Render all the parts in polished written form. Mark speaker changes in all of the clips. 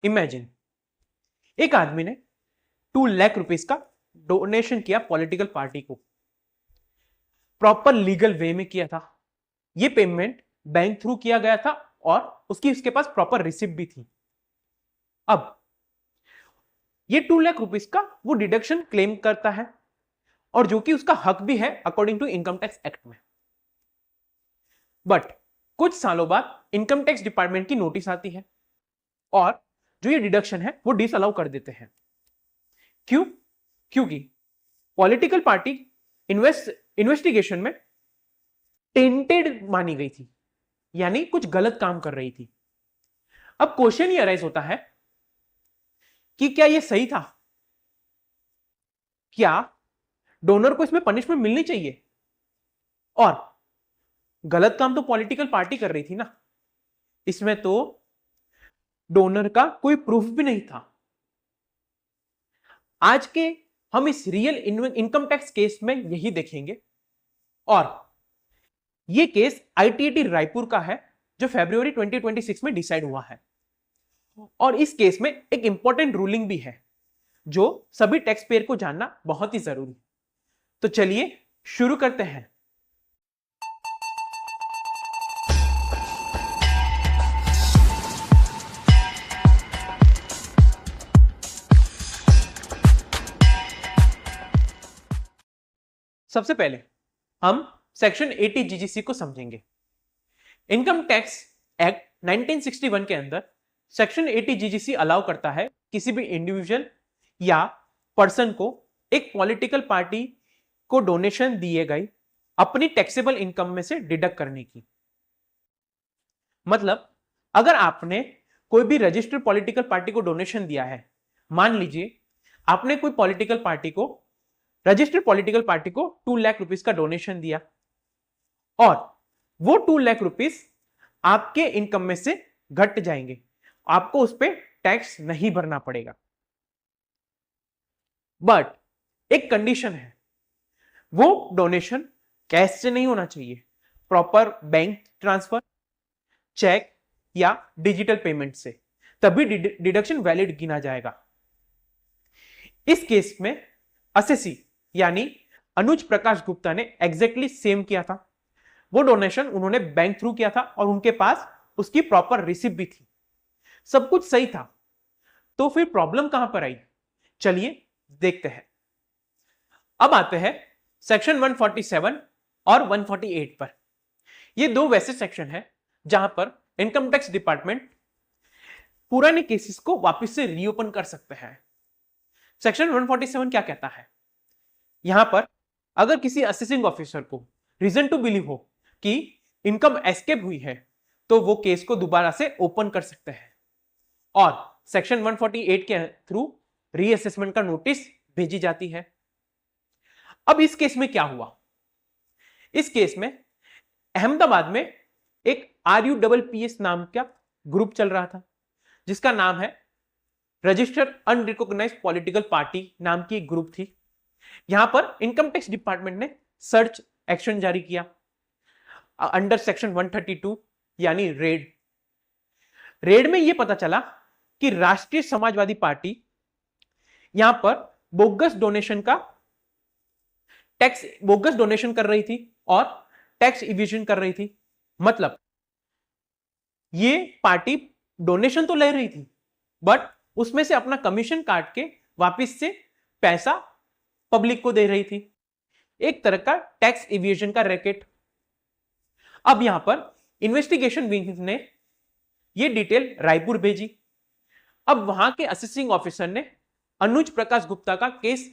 Speaker 1: Imagine एक आदमी ने 2 लाख रुपीस का डोनेशन किया पॉलिटिकल पार्टी को, प्रॉपर लीगल वे में किया था। ये पेमेंट बैंक थ्रू किया गया था और उसके पास प्रॉपर रिसिप्ट भी थी। अब ये 2 लाख रुपीस का वो डिडक्शन क्लेम करता है और जो कि उसका हक भी है according to income tax act में। बट कुछ सालों बाद इनकम टैक्स डिपार्टमेंट की नोटिस आती है और जो ये डिडक्शन है वो डिसअलाउ कर देते हैं। क्यों? क्योंकि पॉलिटिकल पार्टी इन्वेस्टिगेशन में टेंटेड मानी गई थी, यानी कुछ गलत काम कर रही थी। अब क्वेश्चन ये अराइज होता है कि क्या ये सही था? क्या डोनर को इसमें पनिशमेंट मिलनी चाहिए? और गलत काम तो पॉलिटिकल पार्टी कर रही थी ना, इसमें तो डोनर का कोई प्रूफ भी नहीं था। आज के हम इस रियल इनकम टैक्स केस में यही देखेंगे और यह केस आईटीएटी रायपुर का है जो फरवरी 2026 में डिसाइड हुआ है। और इस केस में एक इंपॉर्टेंट रूलिंग भी है जो सभी टैक्स पेयर को जानना बहुत ही जरूरी। तो चलिए शुरू करते हैं। सबसे पहले हम सेक्शन 80 जीजीसी को समझेंगे। इनकम टैक्स एक्ट 1961 के अंदर सेक्शन 80 जीजीसी अलाउ करता है किसी भी इंडिविजुअल या पर्सन को एक पॉलिटिकल पार्टी को डोनेशन दिए गई अपनी टैक्सेबल इनकम में से डिडक्ट करने की। मतलब अगर आपने कोई भी रजिस्टर्ड पॉलिटिकल पार्टी को डोनेशन दिया है, मान लीजिए आपने कोई पॉलिटिकल पार्टी को रजिस्टर्ड पॉलिटिकल पार्टी को 2 लाख रुपीस का डोनेशन दिया और वो 2 लाख रुपीस आपके इनकम में से घट जाएंगे, आपको उस पर टैक्स नहीं भरना पड़ेगा। बट एक कंडीशन है, वो डोनेशन कैश से नहीं होना चाहिए, प्रॉपर बैंक ट्रांसफर, चेक या डिजिटल पेमेंट से, तभी डिडक्शन वैलिड गिना जाएगा। इस केस में असेसी यानी अनुज प्रकाश गुप्ता ने एग्जैक्टली सेम किया था। वो डोनेशन उन्होंने बैंक थ्रू किया था और उनके पास उसकी प्रॉपर रिसिप्ट भी थी, सब कुछ सही था। तो फिर प्रॉब्लम कहां पर आई, चलिए देखते हैं। अब आते हैं सेक्शन 147 और 148 पर। ये दो वैसे सेक्शन है जहां पर इनकम टैक्स डिपार्टमेंट पुराने केसेस को वापस से रीओपन कर सकते हैं। सेक्शन 147 क्या कहता है? यहां पर अगर किसी असेसिंग ऑफिसर को रीजन टू बिलीव हो कि इनकम एस्केप हुई है तो वो केस को दोबारा से ओपन कर सकते हैं और सेक्शन 148 के थ्रू रीअसेसमेंट का नोटिस भेजी जाती है। अब इस केस में क्या हुआ? इस केस में अहमदाबाद में एक RUPPS नाम का ग्रुप चल रहा था जिसका नाम है रजिस्टर्ड अनरिकॉग्नाइज्ड पॉलिटिकल पार्टी नाम की एक ग्रुप थी। यहां पर इनकम टैक्स डिपार्टमेंट ने सर्च एक्शन जारी किया अंडर सेक्शन 132 यानी रेड में यह पता चला कि राष्ट्रीय समाजवादी पार्टी यहां पर बोगस डोनेशन कर रही थी और टैक्स इवेजन कर रही थी। मतलब ये पार्टी डोनेशन तो ले रही थी बट उसमें से अपना कमीशन काट के वापस से पैसा पब्लिक को दे रही थी, एक तरह का टैक्स इवेजन का रैकेट। अब यहां पर इन्वेस्टिगेशन विंग ने यह डिटेल रायपुर भेजी। अब वहां के असेसिंग ऑफिसर ने अनुज प्रकाश गुप्ता का केस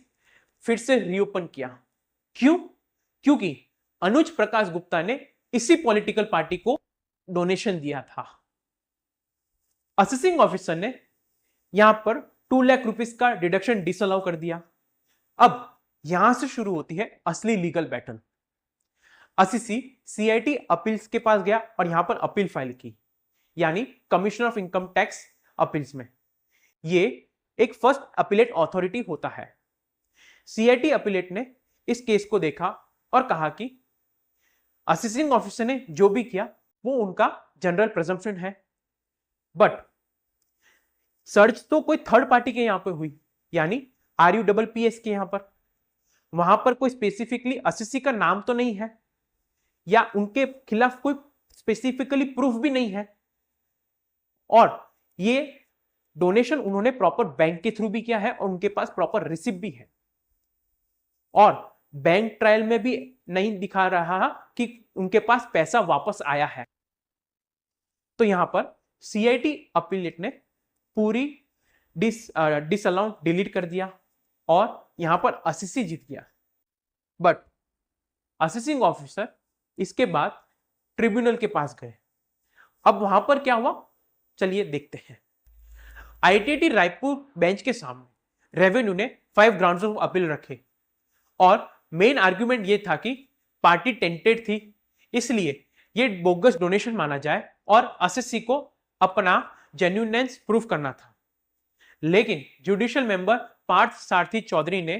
Speaker 1: फिर से रीओपन किया। क्यों? क्योंकि अनुज प्रकाश गुप्ता ने इसी पॉलिटिकल पार्टी को डोनेशन दिया था। असेसिंग ऑफिसर ने यहां पर 2 लाख रुपीस का डिडक्शन डिसअलाउ कर दिया। अब यहां से शुरू होती है असली legal battle. Assessee CIT appeals के पास गया और यहां पर अपील फाइल की, यानी commissioner of income tax appeals में। ये एक फर्स्ट अपीलेट अथॉरिटी होता है। CIT अपीलेट ने इस केस को देखा और कहा कि असेसिंग ऑफिसर ने जो भी किया वो उनका जनरल प्रेजम्पशन है, बट सर्च तो कोई थर्ड पार्टी के यहां पे हुई, यानी RUPPS के यहां पर, वहां पर कोई स्पेसिफिकली असिसी का नाम तो नहीं है या उनके खिलाफ कोई स्पेसिफिकली प्रूफ भी नहीं है, और ये डोनेशन उन्होंने प्रॉपर बैंक के थ्रू भी किया है और उनके पास प्रॉपर रिसिप्ट भी है, और बैंक ट्रायल में भी नहीं दिखा रहा कि उनके पास पैसा वापस आया है। तो यहां पर CIT अपीलेट ने पूरी डिसअलाउ डिलीट कर दिया और यहां पर असिसी जीत गया। बट असेसिंग ऑफिसर इसके बाद ट्रिब्यूनल के पास गए। अब वहां पर क्या हुआ, चलिए देखते हैं। ITT रायपुर बेंच के सामने रेवेन्यू ने 5 ग्राउंड्स ऑफ अपील रखे और मेन आर्ग्यूमेंट ये था कि पार्टी टेंटेड थी, इसलिए ये बोगस डोनेशन माना जाए और असेसी को अपना जेन्युइननेस प्रूफ करना था। लेकिन जुडिशियल मेंबर पार्थ सारथी चौधरी ने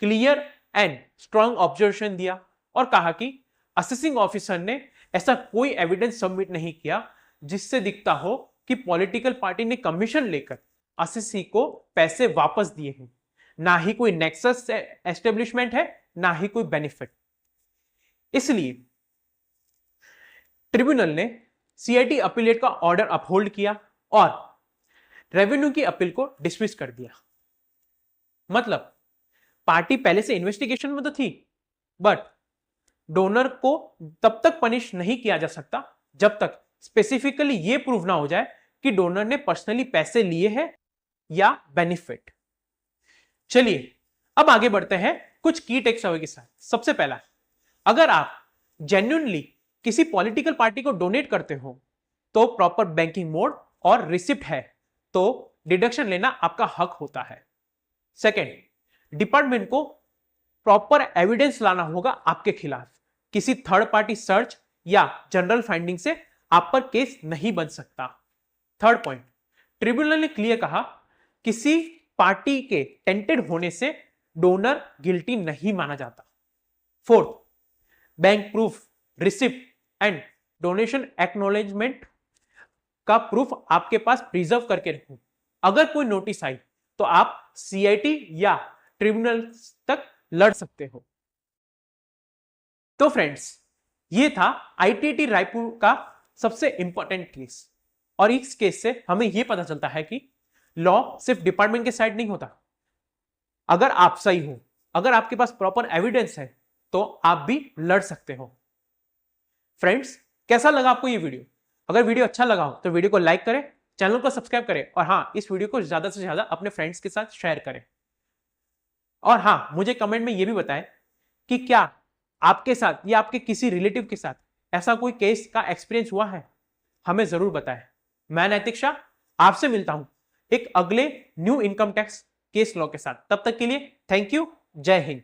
Speaker 1: क्लियर एंड स्ट्रॉन्ग ऑब्जर्वेशन दिया और कहा कि असेसिंग ऑफिसर ने ऐसा कोई एविडेंस सबमिट नहीं किया जिससे दिखता हो कि पॉलिटिकल पार्टी ने कमीशन लेकर असेसी को पैसे वापस दिए हैं। ना ही कोई नेक्सस एस्टेब्लिशमेंट है, ना ही कोई बेनिफिट। इसलिए ट्रिब्यूनल ने CIT अपीलेट का ऑर्डर अपहोल्ड किया और रेवेन्यू की अपील को डिसमिस कर दिया। मतलब पार्टी पहले से इन्वेस्टिगेशन में तो थी, बट डोनर को तब तक पनिश नहीं किया जा सकता जब तक स्पेसिफिकली ये प्रूव ना हो जाए कि डोनर ने पर्सनली पैसे लिए हैं या बेनिफिट। चलिए अब आगे बढ़ते हैं कुछ की टेक्स अवे के साथ। सबसे पहला, अगर आप जेन्युइनली किसी पॉलिटिकल पार्टी को डोनेट करते हो तो प्रॉपर बैंकिंग मोड और रिसिप्ट है तो डिडक्शन लेना आपका हक होता है। सेकेंड, डिपार्टमेंट को प्रॉपर एविडेंस लाना होगा आपके खिलाफ। किसी थर्ड पार्टी सर्च या जनरल फाइंडिंग से आप पर केस नहीं बन सकता। थर्ड पॉइंट, ट्रिब्यूनल ने क्लियर कहा किसी पार्टी के टेंटेड होने से डोनर गिल्टी नहीं माना जाता। Fourth, bank proof, receipt and donation acknowledgement का प्रूफ आपके पास प्रिजर्व करके रखो। अगर कोई नोटिस आई तो आप CIT या ट्रिब्यूनल तक लड़ सकते हो। तो फ्रेंड्स, ये था ITT रायपुर का सबसे इंपॉर्टेंट केस, और इस केस से हमें यह पता चलता है कि लॉ सिर्फ डिपार्टमेंट के साइड नहीं होता। अगर आप सही हो, अगर आपके पास प्रॉपर एविडेंस है तो आप भी लड़ सकते हो। फ्रेंड्स, कैसा लगा आपको ये वीडियो? अगर वीडियो अच्छा लगा हो तो वीडियो को लाइक करें, चैनल को सब्सक्राइब करें और हाँ, इस वीडियो को ज्यादा से ज्यादा अपने फ्रेंड्स के साथ शेयर करें। और हाँ, मुझे कमेंट में ये भी बताएं कि क्या आपके साथ या आपके किसी रिलेटिव के साथ ऐसा कोई केस का एक्सपीरियंस हुआ है, हमें जरूर बताएं। मैं नैतिक शाह आपसे मिलता हूं एक अगले new income tax case law के साथ। तब तक के लिए थैंक यू, जय हिंद।